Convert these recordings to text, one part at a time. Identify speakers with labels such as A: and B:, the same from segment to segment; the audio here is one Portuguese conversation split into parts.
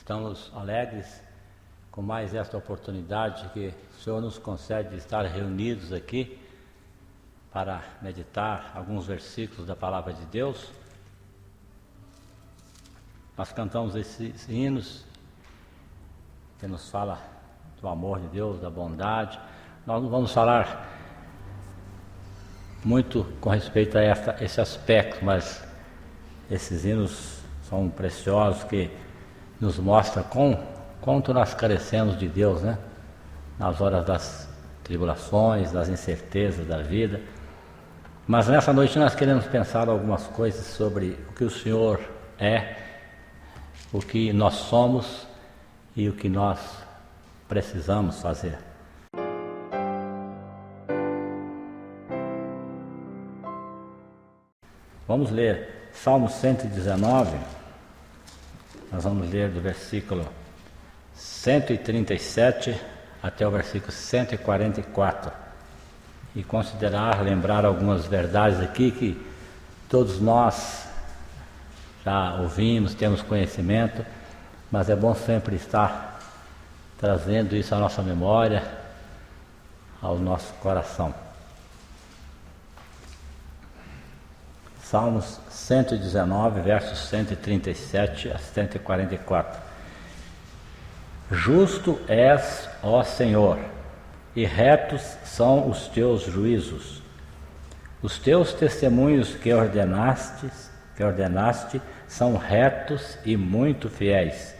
A: Estamos alegres com mais esta oportunidade que o Senhor nos concede de estar reunidos aqui para meditar alguns versículos da Palavra de Deus. Nós cantamos esses hinos que nos fala do amor de Deus, da bondade. Nós não vamos falar muito com respeito a esse aspecto, mas esses hinos são preciosos que nos mostram quanto nós carecemos de Deus, né? Nas horas das tribulações, das incertezas da vida. Mas nessa noite nós queremos pensar algumas coisas sobre o que o Senhor é, o que nós somos e o que nós precisamos fazer. Vamos ler Salmo 119, nós vamos ler do versículo 137 até o versículo 144 e considerar, lembrar algumas verdades aqui que todos nós já ouvimos, temos conhecimento, mas é bom sempre estar trazendo isso à nossa memória, ao nosso coração. Salmos 119, versos 137 a 144. Justo és, ó Senhor, e retos são os teus juízos. Os teus testemunhos que ordenaste são retos e muito fiéis.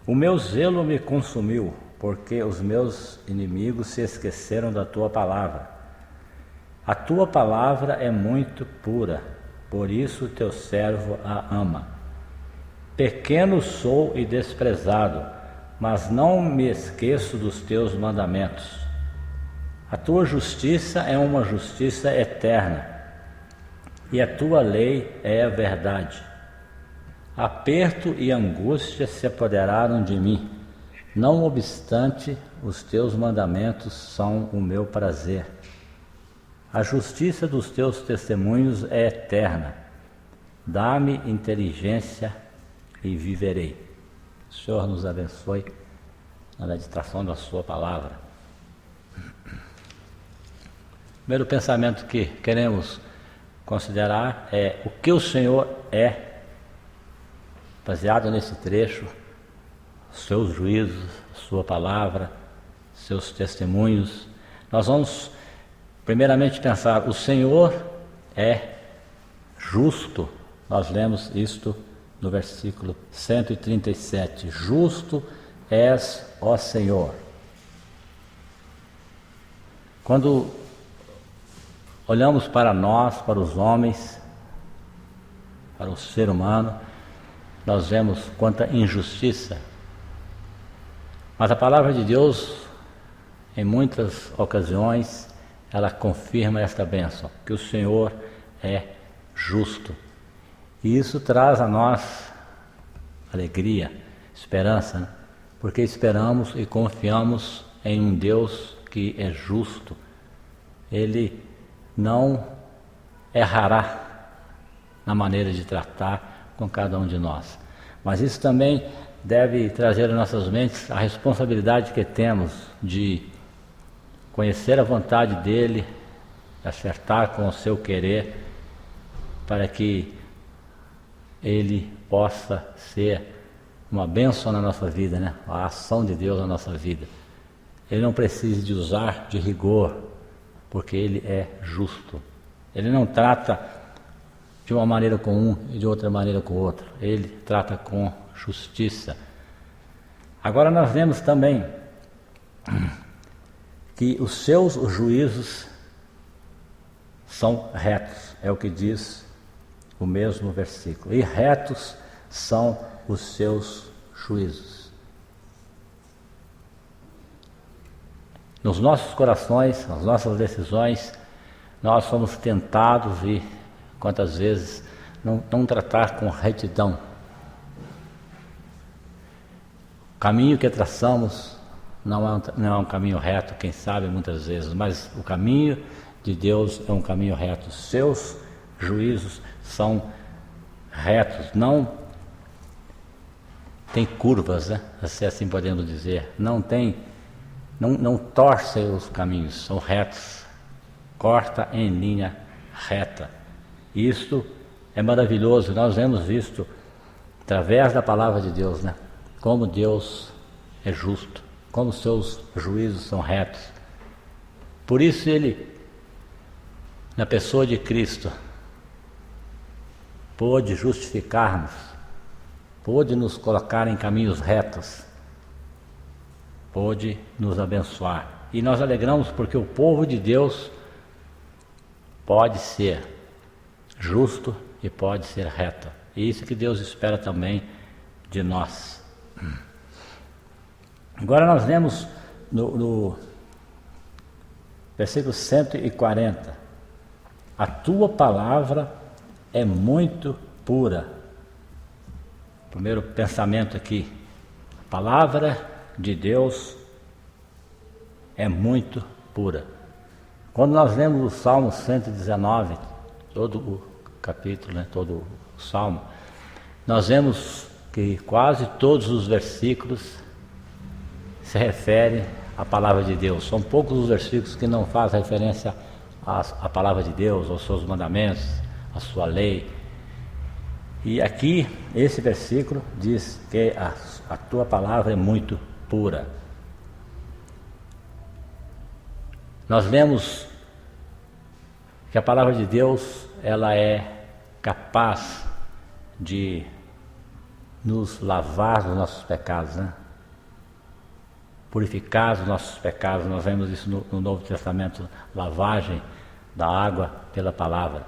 A: O meu zelo me consumiu, porque os meus inimigos se esqueceram da tua palavra. A tua palavra é muito pura, por isso teu servo a ama. Pequeno sou e desprezado, mas não me esqueço dos teus mandamentos. A tua justiça é uma justiça eterna, e a tua lei é a verdade. Aperto e angústia se apoderaram de mim, não obstante, os teus mandamentos são o meu prazer. A justiça dos teus testemunhos é eterna. Dá-me inteligência e viverei. O Senhor nos abençoe na meditação da sua palavra. O primeiro pensamento que queremos considerar é o que o Senhor é, baseado nesse trecho, seus juízos, sua palavra, seus testemunhos. Nós vamos primeiramente pensar, o Senhor é justo. Nós lemos isto no versículo 137. Justo és, ó Senhor. Quando olhamos para nós, para os homens, para o ser humano, nós vemos quanta injustiça. Mas a palavra de Deus, em muitas ocasiões, ela confirma esta bênção, que o Senhor é justo. E isso traz a nós alegria, esperança, né? Porque esperamos e confiamos em um Deus que é justo. Ele não errará na maneira de tratar com cada um de nós. Mas isso também deve trazer às nossas mentes a responsabilidade que temos de conhecer a vontade dele, acertar com o seu querer, para que ele possa ser uma bênção na nossa vida, né? A ação de Deus na nossa vida. Ele não precisa de usar de rigor, porque ele é justo. Ele não trata de uma maneira com um e de outra maneira com o outro. Ele trata com justiça. Agora nós vemos também que os seus juízos são retos, é o que diz o mesmo versículo. E retos são os seus juízos. Nos nossos corações, nas nossas decisões, nós somos tentados e quantas vezes não tratar com retidão. O caminho que traçamos não é um caminho reto, quem sabe muitas vezes, mas o caminho de Deus é um caminho reto. Seus juízos são retos, não tem curvas, né? Se assim podemos dizer. Não torce os caminhos, são retos. Corta em linha reta. Isto é maravilhoso. Nós vemos visto através da palavra de Deus, né? Como Deus é justo, como seus juízos são retos. Por isso ele, na pessoa de Cristo, pôde justificar-nos, pôde nos colocar em caminhos retos, pôde nos abençoar. E nós alegramos porque o povo de Deus pode ser justo e pode ser reto. E isso que Deus espera também de nós. Agora nós lemos no versículo 140. A tua palavra é muito pura. Primeiro pensamento aqui. A palavra de Deus é muito pura. Quando nós lemos o Salmo 119, todo o capítulo, né, todo o Salmo, nós vemos que quase todos os versículos se referem à palavra de Deus. São poucos os versículos que não fazem referência à palavra de Deus, aos seus mandamentos, à sua lei. E aqui, esse versículo diz que a tua palavra é muito pura. Nós lemos que a palavra de Deus, ela é capaz de nos lavar dos nossos pecados, né? Purificar os nossos pecados. Nós vemos isso no Novo Testamento, lavagem da água pela palavra.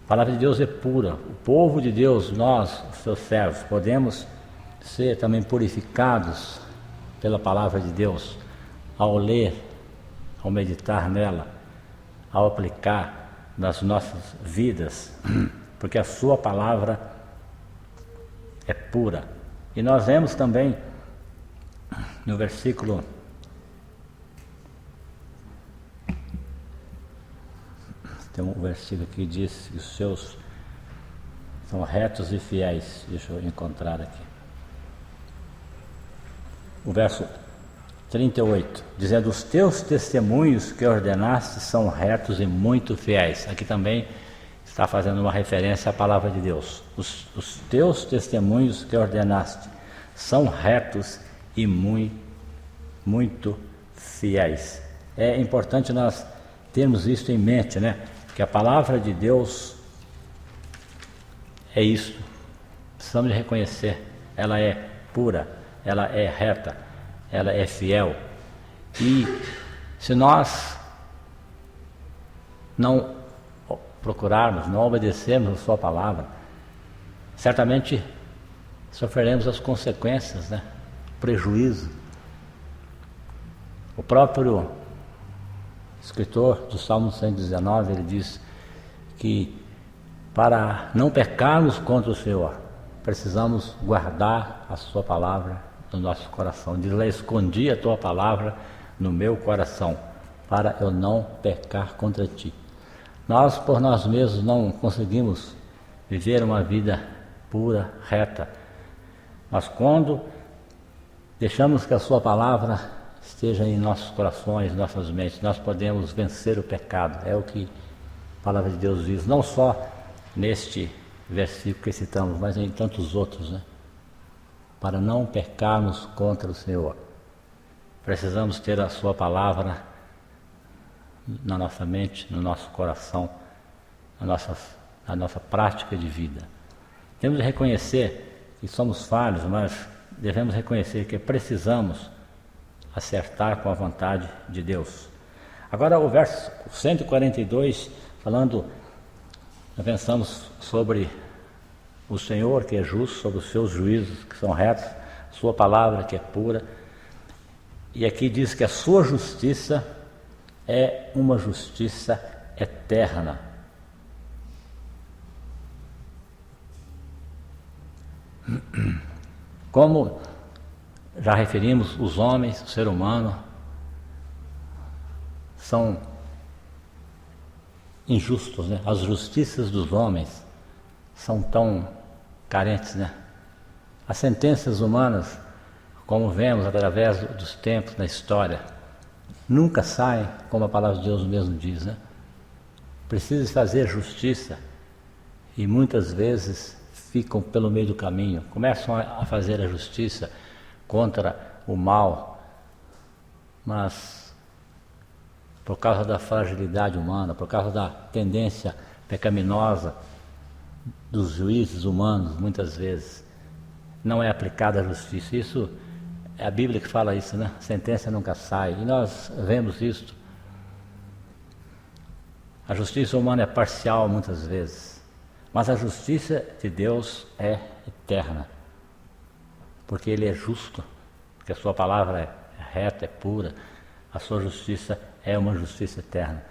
A: A palavra de Deus é pura. O povo de Deus, nós, os seus servos, podemos ser também purificados pela palavra de Deus, ao ler, ao meditar nela, ao aplicar nas nossas vidas, porque a sua palavra é pura. E nós vemos também no versículo tem um versículo que diz que os seus são retos e fiéis. Deixa eu encontrar aqui. O verso 38, dizendo: os teus testemunhos que ordenaste são retos e muito fiéis. Aqui também está fazendo uma referência à palavra de Deus. Os teus testemunhos que ordenaste são retos e muito fiéis. É importante nós termos isso em mente, né? Que a palavra de Deus é isso. Precisamos reconhecer. Ela é pura, ela é reta, ela é fiel. E se nós não procurarmos, não obedecermos a sua palavra, certamente sofreremos as consequências, né? Prejuízo. O próprio escritor do Salmo 119, ele diz que para não pecarmos contra o Senhor, precisamos guardar a sua palavra no nosso coração. Diz lá: escondi a tua palavra no meu coração, para eu não pecar contra ti. Nós, por nós mesmos, não conseguimos viver uma vida pura, reta, mas quando deixamos que a sua palavra esteja em nossos corações, nossas mentes, nós podemos vencer o pecado. É o que a palavra de Deus diz, não só neste versículo que citamos, mas em tantos outros, né? Para não pecarmos contra o Senhor, precisamos ter a sua palavra na nossa mente, no nosso coração, na nossa prática de vida. Temos de reconhecer que somos falhos, mas devemos reconhecer que precisamos acertar com a vontade de Deus. Agora o verso 142, falando, nós pensamos sobre o Senhor que é justo, sobre os seus juízos que são retos, sua palavra que é pura. E aqui diz que a sua justiça é uma justiça eterna. Como já referimos, os homens, o ser humano, são injustos, né? As justiças dos homens são tão carentes, né? As sentenças humanas, como vemos através dos tempos na história, nunca saem, como a palavra de Deus mesmo diz, né? Precisa fazer justiça e muitas vezes ficam pelo meio do caminho, começam a fazer a justiça contra o mal, mas por causa da fragilidade humana, por causa da tendência pecaminosa dos juízes humanos, muitas vezes não é aplicada a justiça. Isso é a Bíblia que fala isso, né? A sentença nunca sai, e nós vemos isso. A justiça humana é parcial muitas vezes, mas a justiça de Deus é eterna, porque Ele é justo, porque a sua palavra é reta, é pura, a sua justiça é uma justiça eterna.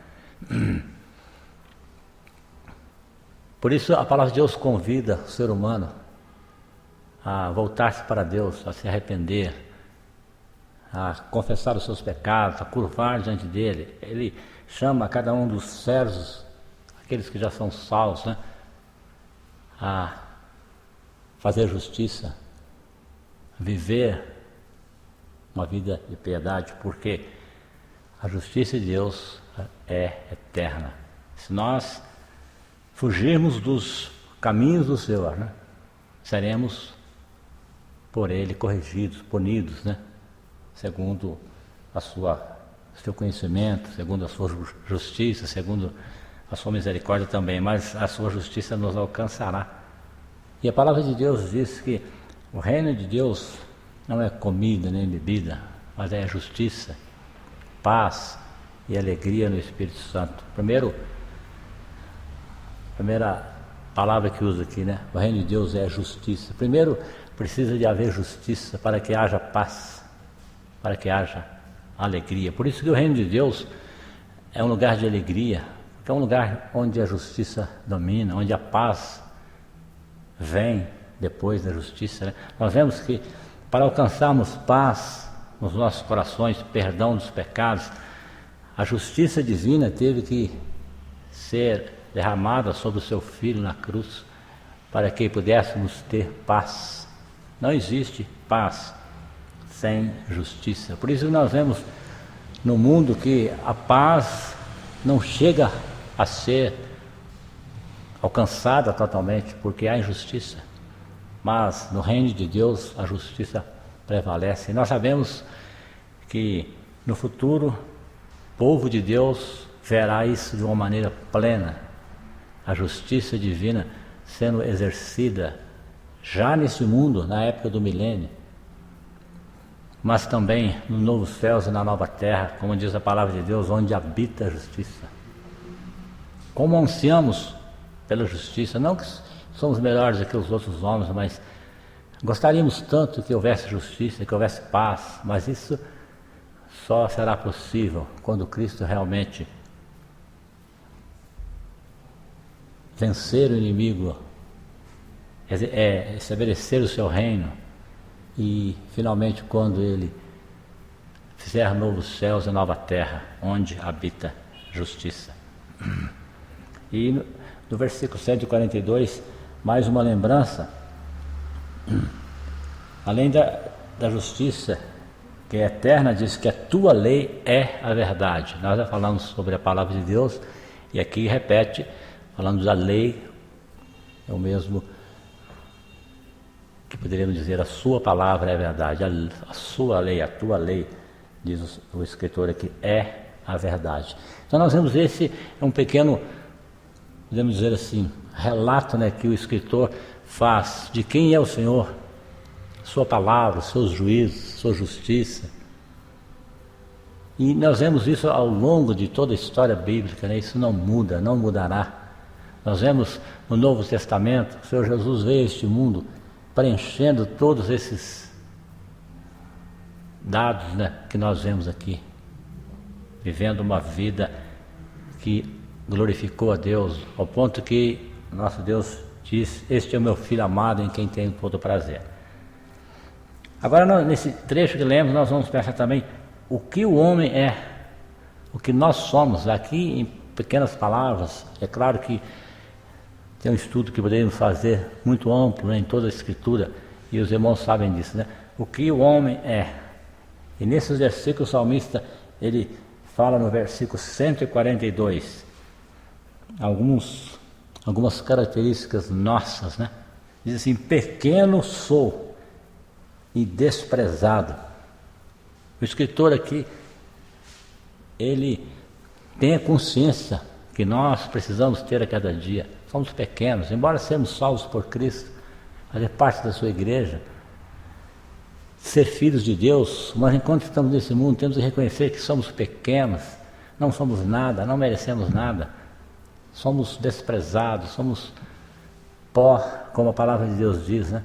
A: Por isso a palavra de Deus convida o ser humano a voltar-se para Deus, a se arrepender, a confessar os seus pecados, a curvar diante dele. Ele chama cada um dos servos, aqueles que já são salvos, né, a fazer justiça, viver uma vida de piedade, porque a justiça de Deus é eterna. Se nós fugirmos dos caminhos do Senhor, né, seremos por Ele corrigidos, punidos, né, segundo seu conhecimento, segundo a sua justiça, segundo a sua misericórdia também, mas a sua justiça nos alcançará. E a palavra de Deus diz que o reino de Deus não é comida nem bebida, mas é justiça, paz e alegria no Espírito Santo. Primeira palavra que usa aqui, né? O reino de Deus é justiça. Primeiro precisa de haver justiça para que haja paz, para que haja alegria. Por isso que o reino de Deus é um lugar de alegria, é um lugar onde a justiça domina, onde a paz vem depois da justiça, né? Nós vemos que para alcançarmos paz nos nossos corações, perdão dos pecados, a justiça divina teve que ser derramada sobre o seu Filho na cruz, para que pudéssemos ter paz. Não existe paz sem justiça. Por isso nós vemos no mundo que a paz não chega a ser alcançada totalmente, porque há injustiça. Mas no reino de Deus a justiça prevalece. E nós sabemos que no futuro o povo de Deus verá isso de uma maneira plena, a justiça divina sendo exercida já nesse mundo, na época do milênio, mas também nos novos céus e na nova terra, como diz a palavra de Deus, onde habita a justiça. Como ansiamos pela justiça, não que somos melhores do que os outros homens, mas gostaríamos tanto que houvesse justiça, que houvesse paz, mas isso só será possível quando Cristo realmente vencer o inimigo, estabelecer o seu reino, e finalmente quando Ele fizer novos céus e nova terra, onde habita justiça. E no versículo 142, mais uma lembrança, além da justiça que é eterna, diz que a tua lei é a verdade. Nós já falamos sobre a palavra de Deus, e aqui repete, falando da lei, é o mesmo que poderíamos dizer, a sua palavra é a verdade, a sua lei, a tua lei, diz o escritor aqui, é a verdade. Então nós vemos esse, é um pequeno, podemos dizer assim, relato, né, que o escritor faz de quem é o Senhor, sua palavra, seus juízos, sua justiça. E nós vemos isso ao longo de toda a história bíblica, né? Isso não muda, não mudará. Nós vemos no Novo Testamento, o Senhor Jesus veio a este mundo preenchendo todos esses dados, né, que nós vemos aqui, vivendo uma vida que glorificou a Deus, ao ponto que nosso Deus diz: este é o meu filho amado em quem tenho todo prazer. Agora, nesse trecho que lemos, nós vamos pensar também o que o homem é, o que nós somos. Aqui, em pequenas palavras, é claro que tem um estudo que poderíamos fazer muito amplo, né, em toda a Escritura, e os irmãos sabem disso, né? O que o homem é. E nesses versículos o salmista, ele fala no versículo 142, algumas características nossas, né? Diz assim: pequeno sou e desprezado. O escritor aqui, ele tem a consciência que nós precisamos ter a cada dia. Somos pequenos, embora sejamos salvos por Cristo, fazer parte da sua igreja, ser filhos de Deus, mas enquanto estamos nesse mundo temos que reconhecer que somos pequenos, não somos nada, não merecemos nada, somos desprezados, somos pó, como a palavra de Deus diz, né?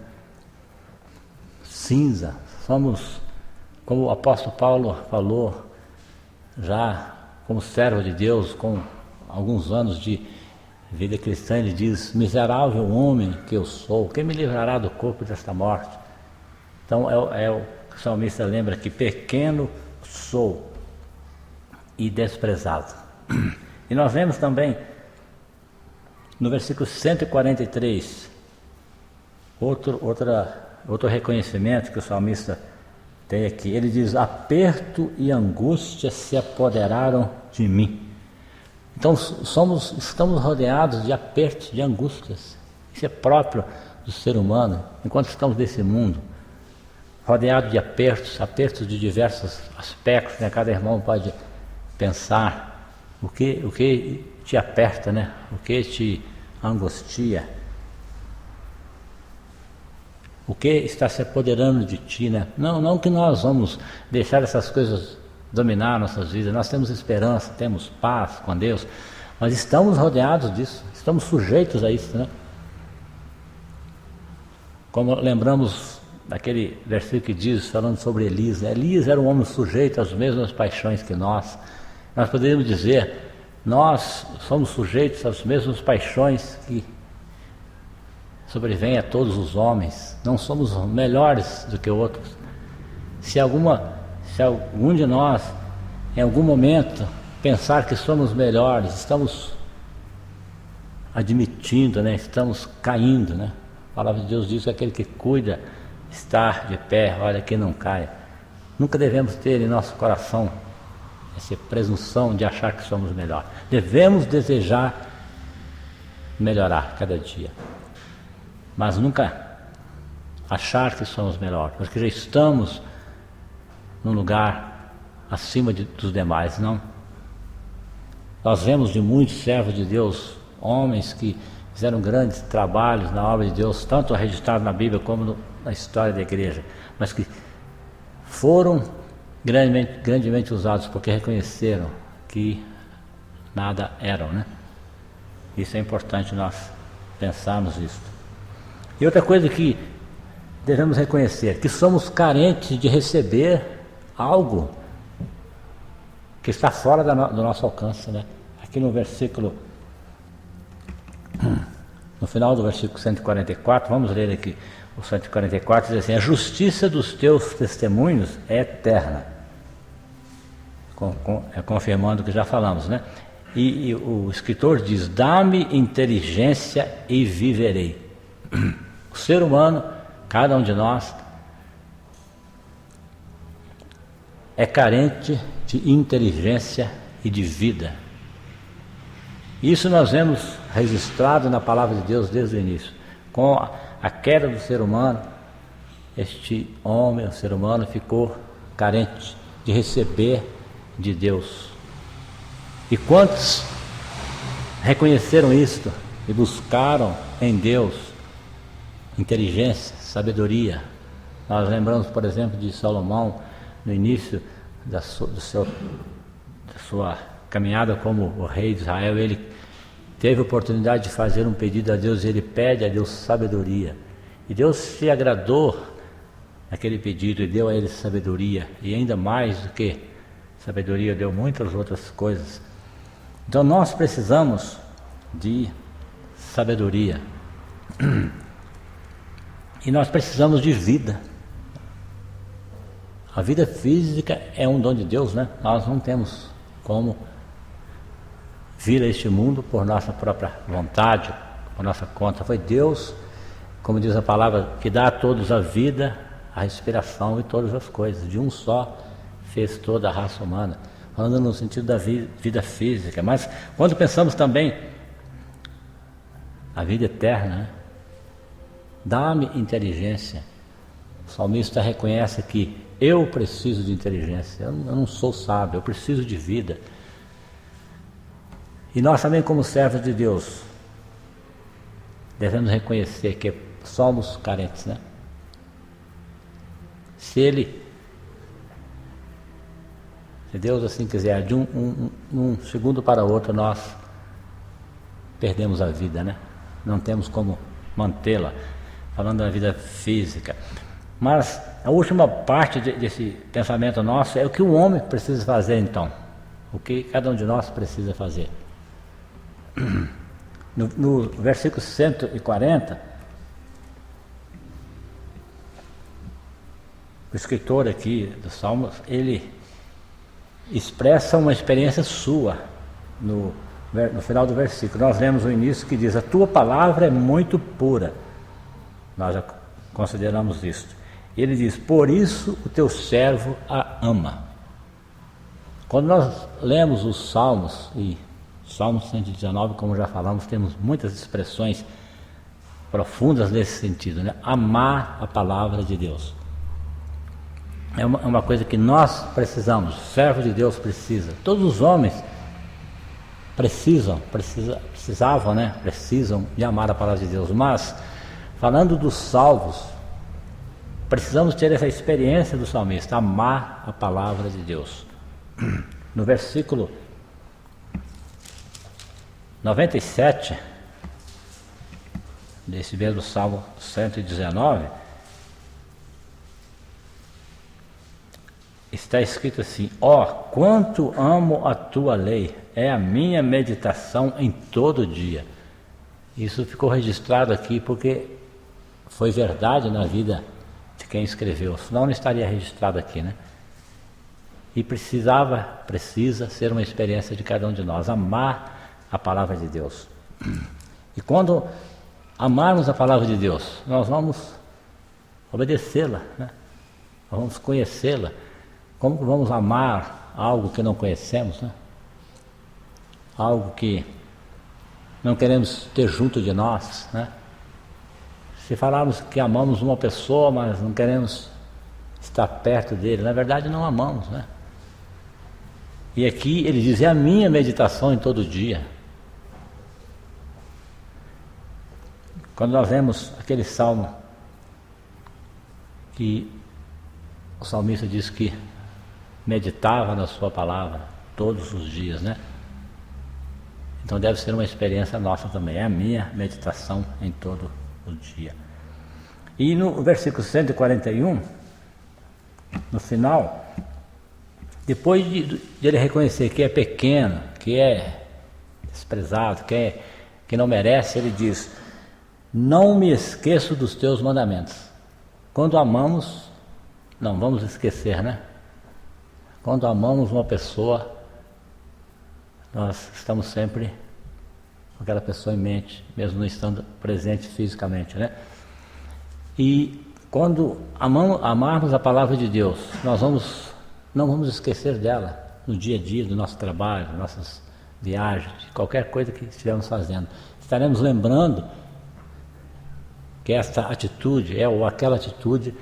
A: Cinza, somos, como o apóstolo Paulo falou, já como servo de Deus, com alguns anos de vida cristã, ele diz: miserável homem que eu sou, quem me livrará do corpo desta morte? Então é o que o salmista lembra, que pequeno sou e desprezado. E nós vemos também no versículo 143 outro reconhecimento que o salmista tem aqui. Ele diz: aperto e angústia se apoderaram de mim. Então estamos rodeados de apertos, de angústias. Isso é próprio do ser humano, enquanto estamos nesse mundo, rodeado de apertos de diversos aspectos, né? Cada irmão pode pensar o que te aperta, né? O que te angustia, o que está se apoderando de ti, né? Não que nós vamos deixar essas coisas dominar nossas vidas. Nós temos esperança, temos paz com Deus, mas estamos rodeados disso, estamos sujeitos a isso, né? Como lembramos daquele versículo que diz, falando sobre Elias, né? Elias era um homem sujeito às mesmas paixões que nós. Nós poderíamos dizer: nós somos sujeitos às mesmas paixões que sobrevêm a todos os homens, não somos melhores do que outros. Se algum de nós, em algum momento, pensar que somos melhores, estamos admitindo, né? Estamos caindo, né? A palavra de Deus diz que aquele que cuida está de pé, olha que não caia. Nunca devemos ter em nosso coração essa presunção de achar que somos melhor. Devemos desejar melhorar cada dia, mas nunca achar que somos melhor, porque já estamos num lugar acima dos demais, não. Nós vemos de muitos servos de Deus, homens que fizeram grandes trabalhos na obra de Deus, tanto registrado na Bíblia como na história da igreja, mas que foram grandemente usados porque reconheceram que nada eram, né? Isso é importante nós pensarmos isso. E outra coisa que devemos reconhecer, que somos carentes de receber algo que está fora do nosso alcance, né? Aqui no final do versículo 144, vamos ler aqui o 144, diz assim: a justiça dos teus testemunhos é eterna, confirmando o que já falamos, né? E o escritor diz: dá-me inteligência e viverei. O ser humano, cada um de nós, é carente de inteligência e de vida. Isso nós vemos registrado na palavra de Deus desde o início. Com a queda do ser humano, este homem, o ser humano, ficou carente de receber de Deus. E quantos reconheceram isto e buscaram em Deus inteligência, sabedoria? Nós lembramos, por exemplo, de Salomão, no início da sua caminhada como o rei de Israel. Ele teve a oportunidade de fazer um pedido a Deus, e ele pede a Deus sabedoria. E Deus se agradou naquele pedido e deu a ele sabedoria, e ainda mais do que sabedoria, deu muitas outras coisas. Então nós precisamos de sabedoria. E nós precisamos de vida. A vida física é um dom de Deus, né? Nós não temos como vir a este mundo por nossa própria vontade, por nossa conta. Foi Deus como diz a palavra, que dá a todos a vida, a respiração e todas as coisas. De um só fez toda a raça humana, falando no sentido da vida física. Mas quando pensamos também a vida eterna, né? Dá-me inteligência. O salmista reconhece que eu preciso de inteligência, eu não sou sábio, eu preciso de vida. E nós também, como servos de Deus, devemos reconhecer que somos carentes, né? Se Deus assim quiser, de um segundo para outro, nós perdemos a vida, né? Não temos como mantê-la, falando da vida física. Mas a última parte desse pensamento nosso é o que o homem precisa fazer então, o que cada um de nós precisa fazer. No versículo 140, o escritor aqui dos Salmos, ele expressa uma experiência sua no final do versículo. Nós lemos o início que diz: a tua palavra é muito pura. Nós já consideramos isto. Ele diz: por isso o teu servo a ama. Quando nós lemos os Salmos, e Salmo 119, como já falamos, temos muitas expressões profundas nesse sentido, né? Amar a palavra de Deus é uma coisa que nós precisamos, o servo de Deus precisa, todos os homens precisavam, né? Precisam de amar a palavra de Deus. Mas falando dos salvos, precisamos ter essa experiência do salmista, amar a palavra de Deus. No versículo 97 desse mesmo Salmo 119, está escrito assim: ó, quanto amo a tua lei, é a minha meditação em todo dia. Isso ficou registrado aqui porque foi verdade na vida de quem escreveu, senão não estaria registrado aqui, né? E precisa ser uma experiência de cada um de nós, amar a palavra de Deus. E quando amarmos a palavra de Deus, nós vamos obedecê-la, né? Nós vamos conhecê-la. Como vamos amar algo que não conhecemos, né? Algo que não queremos ter junto de nós, né? Se falarmos que amamos uma pessoa, mas não queremos estar perto dele, na verdade não amamos, né? E aqui ele diz: é a minha meditação em todo dia. Quando nós vemos aquele salmo que o salmista diz que meditava na sua palavra todos os dias, né? Então deve ser uma experiência nossa também, é a minha meditação em todo o dia. E no versículo 141, no final, depois de ele reconhecer que é pequeno, que é desprezado, que não merece, ele diz: não me esqueço dos teus mandamentos. Quando amamos, não vamos esquecer, né? Quando amamos uma pessoa, nós estamos sempre com aquela pessoa em mente, mesmo não estando presente fisicamente, né? E quando amarmos a palavra de Deus, nós não vamos esquecer dela no dia a dia, do nosso trabalho, das nossas viagens, de qualquer coisa que estivermos fazendo. Estaremos lembrando que esta atitude, ou aquela atitude,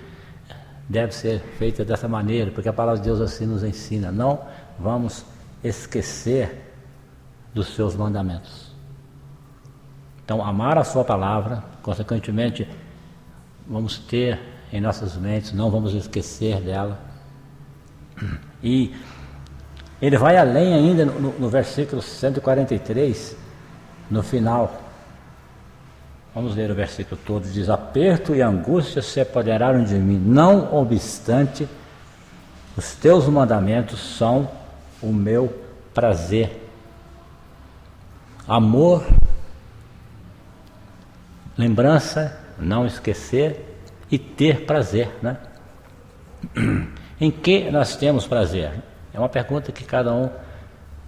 A: deve ser feita dessa maneira, porque a palavra de Deus assim nos ensina. Não vamos esquecer dos seus mandamentos. Então, amar a sua palavra, consequentemente, vamos ter em nossas mentes, não vamos esquecer dela. E ele vai além ainda no versículo 143, no final. Vamos ler o versículo todo. Diz: aperto e angústia se apoderaram de mim, não obstante, os teus mandamentos são o meu prazer. Amor, lembrança, não esquecer e ter prazer, né? Em que nós temos prazer? É uma pergunta que cada um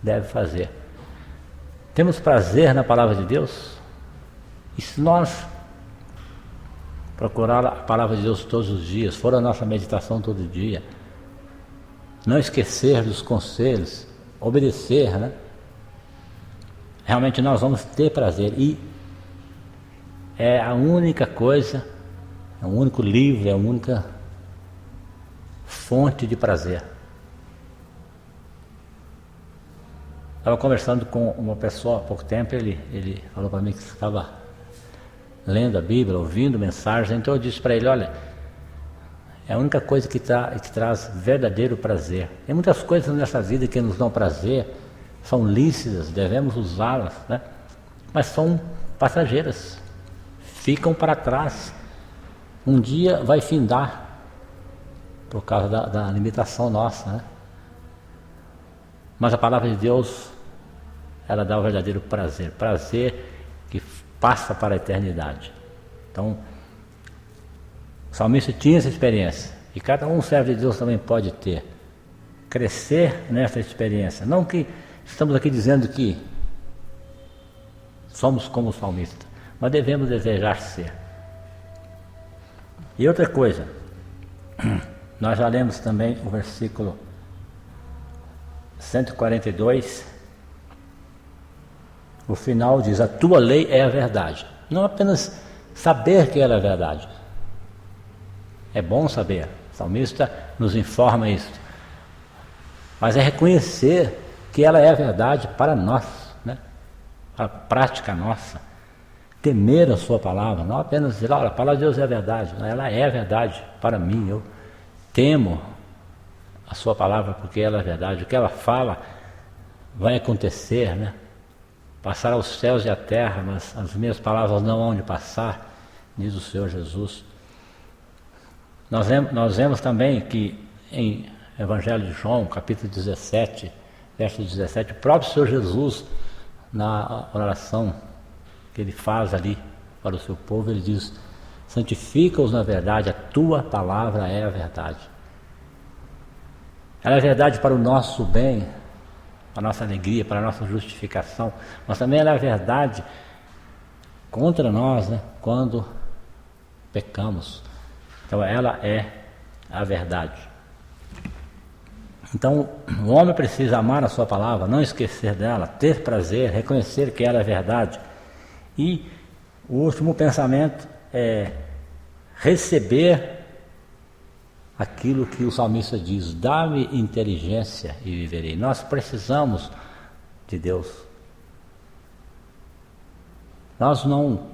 A: deve fazer. Temos prazer na palavra de Deus? E se nós procurar a palavra de Deus todos os dias, for a nossa meditação todo dia, não esquecer dos conselhos, obedecer, né? Realmente nós vamos ter prazer, e é a única coisa, é o único livro, é a única fonte de prazer. Estava conversando com uma pessoa há pouco tempo, ele falou para mim que estava lendo a Bíblia, ouvindo mensagens, então eu disse para ele, olha, é a única coisa que traz verdadeiro prazer. Tem muitas coisas nessa vida que nos dão prazer, são lícitas, devemos usá-las, né? Mas são passageiras, ficam para trás. Um dia vai findar, por causa da limitação nossa, né? Mas a palavra de Deus, ela dá o verdadeiro prazer, prazer que passa para a eternidade. Então, o salmista tinha essa experiência, e cada um servo de Deus também pode ter, crescer nessa experiência. Não que estamos aqui dizendo que somos como o salmista, mas devemos desejar ser. E outra coisa, nós já lemos também o versículo 142, o final diz, a tua lei é a verdade. Não apenas saber que ela é verdade, é bom saber, o salmista nos informa isso, mas é reconhecer que ela é a verdade para nós, né? Para a prática nossa, temer a sua palavra, não apenas dizer, olha, a palavra de Deus é a verdade, ela é a verdade para mim, eu temo a sua palavra porque ela é verdade, o que ela fala vai acontecer, né? Passará os céus e a terra, mas as minhas palavras não hão de passar, diz o Senhor Jesus. Nós vemos também que em Evangelho de João, capítulo 17, verso 17, o próprio Senhor Jesus, na oração que ele faz ali para o seu povo, ele diz, santifica-os na verdade, a tua palavra é a verdade. Ela é verdade para o nosso bem, para a nossa alegria, para a nossa justificação, mas também ela é verdade contra nós, né, quando pecamos. Então ela é a verdade. Então o homem precisa amar a sua palavra, não esquecer dela, ter prazer, reconhecer que ela é verdade. E o último pensamento é receber aquilo que o salmista diz, dá-me inteligência e viverei. Nós precisamos de Deus. Nós não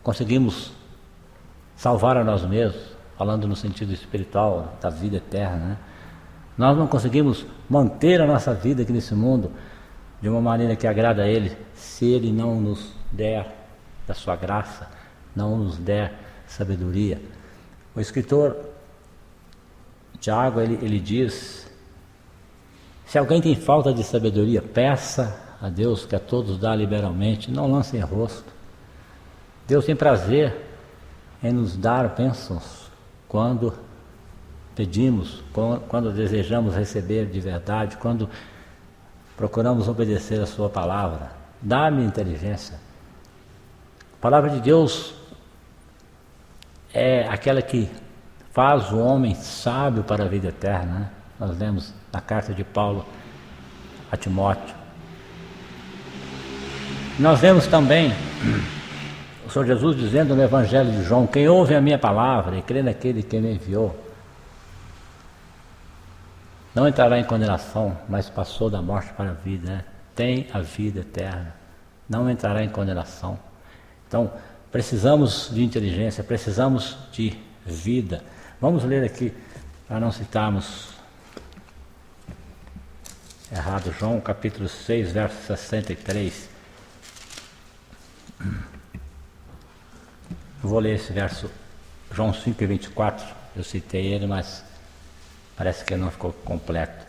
A: conseguimos salvar a nós mesmos, falando no sentido espiritual da vida eterna, né? Nós não conseguimos manter a nossa vida aqui nesse mundo de uma maneira que agrada a Ele, se Ele não nos der da sua graça, não nos der sabedoria. O escritor Tiago, ele diz, se alguém tem falta de sabedoria, peça a Deus que a todos dá liberalmente, não lance em rosto. Deus tem prazer em nos dar bênçãos quando pedimos, quando desejamos receber de verdade, quando procuramos obedecer a sua palavra. Dá-me inteligência. A palavra de Deus é aquela que faz o homem sábio para a vida eterna, né? Nós lemos na carta de Paulo a Timóteo. Nós vemos também o Senhor Jesus dizendo no Evangelho de João, quem ouve a minha palavra e crê naquele que me enviou, não entrará em condenação, mas passou da morte para a vida, né? Tem a vida eterna, não entrará em condenação. Então, precisamos de inteligência, precisamos de vida. Vamos ler aqui, para não citarmos errado, João capítulo 6, verso 63. Eu vou ler esse verso, João 5, 24, eu citei ele, mas parece que não ficou completo.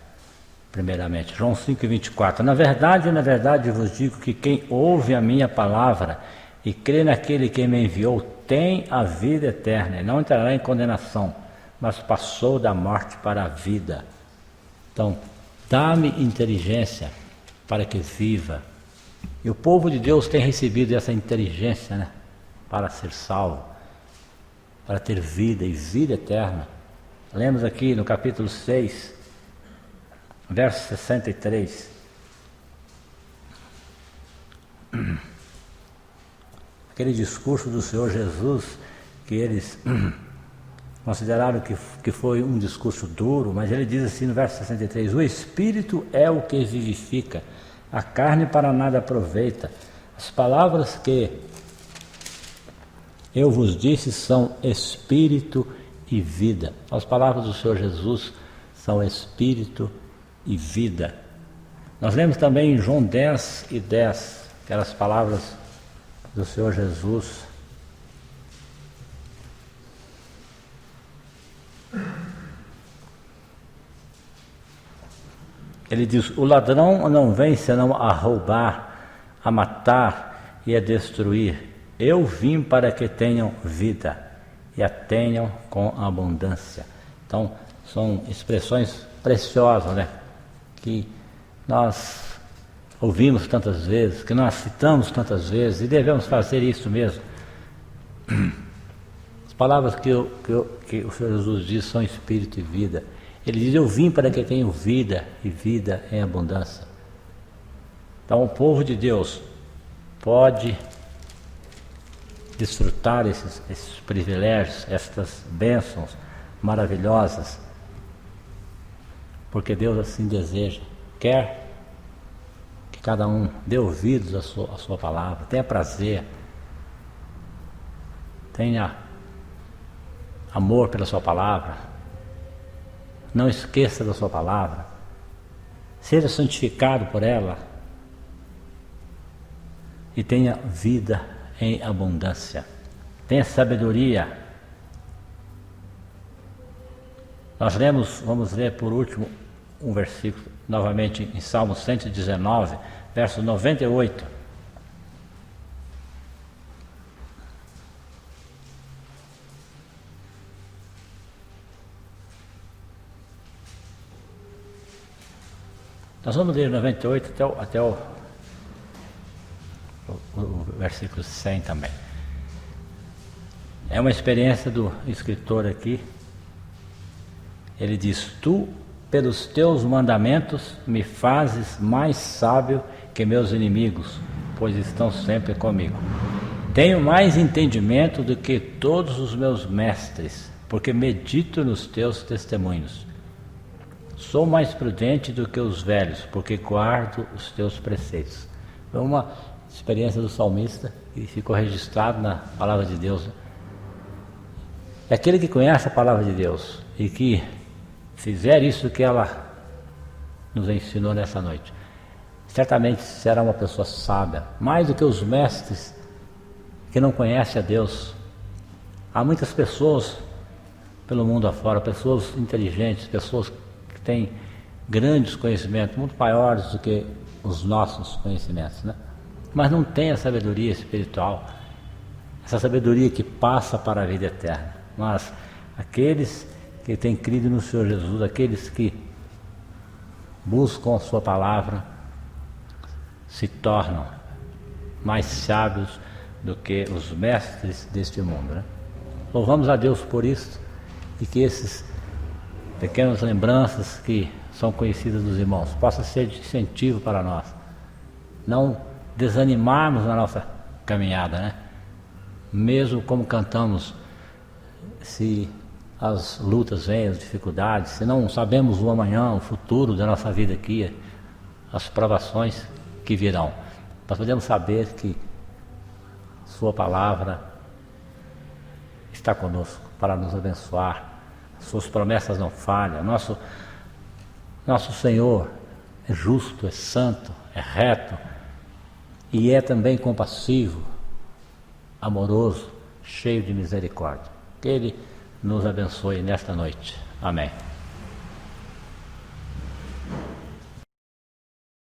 A: Primeiramente, João 5, 24. Na verdade, vos digo que quem ouve a minha palavra e crê naquele que me enviou, tem a vida eterna, e não entrará em condenação, mas passou da morte para a vida. Então, dá-me inteligência para que viva. E o povo de Deus tem recebido essa inteligência, né, para ser salvo. para ter vida e vida eterna. Lemos aqui no capítulo 6, verso 63. Aquele discurso do Senhor Jesus, que eles consideraram que foi um discurso duro, mas ele diz assim no verso 63: o Espírito é o que vivifica, a carne para nada aproveita. As palavras que eu vos disse são Espírito e vida. As palavras do Senhor Jesus são Espírito e vida. Nós lemos também em João 10:10, aquelas palavras do Senhor Jesus. Ele diz: o ladrão não vem senão a roubar, a matar e a destruir. Eu vim para que tenham vida e a tenham com abundância. Então, são expressões preciosas, né? Que nós ouvimos tantas vezes, que nós citamos tantas vezes, e devemos fazer isso mesmo. As palavras que o Senhor Jesus diz são Espírito e vida. Ele diz: eu vim para que tenham vida e vida em abundância. Então o povo de Deus pode desfrutar esses privilégios, estas bênçãos maravilhosas, porque Deus assim deseja. Quer que cada um dê ouvidos à sua palavra, tenha prazer, tenha amor pela sua palavra, não esqueça da sua palavra, seja santificado por ela e tenha vida em abundância, tenha sabedoria. Nós vamos ler por último um versículo, novamente em Salmo 119, verso 98. Nós vamos ler 98 até o versículo 100 também. É uma experiência do escritor aqui. Ele diz: tu, pelos teus mandamentos, me fazes mais sábio que meus inimigos, pois estão sempre comigo. Tenho mais entendimento do que todos os meus mestres, porque medito nos teus testemunhos. Sou mais prudente do que os velhos, porque guardo os teus preceitos. Foi uma experiência do salmista que ficou registrado na palavra de Deus. É aquele que conhece a palavra de Deus e que fizer isso que ela nos ensinou nessa noite, certamente será uma pessoa sábia, mais do que os mestres que não conhecem a Deus. Há muitas pessoas pelo mundo afora, pessoas inteligentes, pessoas que têm grandes conhecimentos, muito maiores do que os nossos conhecimentos, né? Mas não têm a sabedoria espiritual, essa sabedoria que passa para a vida eterna. Mas aqueles que têm crido no Senhor Jesus, aqueles que buscam a sua palavra, se tornam mais sábios do que os mestres deste mundo, né? Louvamos a Deus por isso, e que esses pequenas lembranças que são conhecidas dos irmãos possam ser de incentivo para nós, não desanimarmos na nossa caminhada, né? Mesmo como cantamos, se as lutas vêm, as dificuldades, se não sabemos o amanhã, o futuro da nossa vida aqui, as provações que virão, nós podemos saber que Sua palavra está conosco para nos abençoar. Suas promessas não falham. Nosso Senhor é justo, é santo, é reto e é também compassivo, amoroso, cheio de misericórdia. Que Ele nos abençoe nesta noite. Amém.